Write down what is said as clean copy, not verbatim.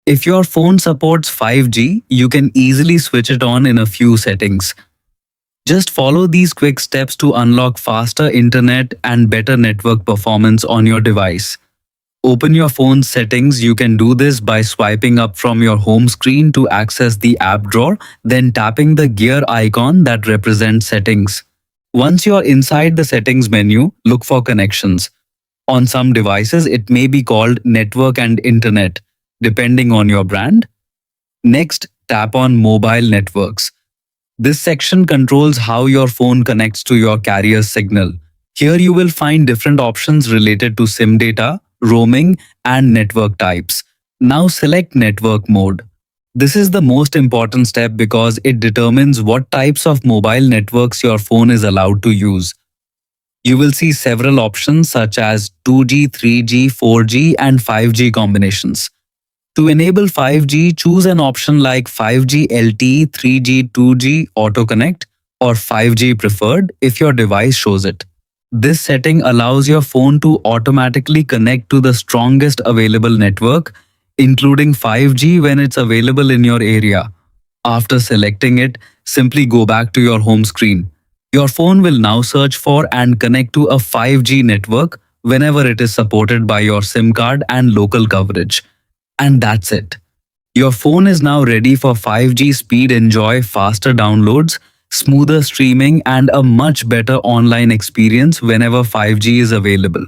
If your phone supports 5G, you can easily switch it on in a few settings. Just follow these quick steps to unlock faster internet and better network performance on your device. Open your phone's settings. You can do this by swiping up from your home screen to access the app drawer, then tapping the gear icon that represents settings. Once you're inside the settings menu, look for connections. On some devices, it may be called network and internet, depending on your brand. Next, tap on mobile networks. This section controls how your phone connects to your carrier's signal. Here you will find different options related to SIM data, roaming, and network types. Now select network mode. This is the most important step because it determines what types of mobile networks your phone is allowed to use. You will see several options such as 2G, 3G, 4G, and 5G combinations. To enable 5G, choose an option like 5G LTE, 3G, 2G Auto Connect, or 5G Preferred if your device shows it. This setting allows your phone to automatically connect to the strongest available network, including 5G when it's available in your area. After selecting it, simply go back to your home screen. Your phone will now search for and connect to a 5G network whenever it is supported by your SIM card and local coverage. And that's it. Your phone is now ready for 5G speed. Enjoy faster downloads, smoother streaming, and a much better online experience whenever 5G is available.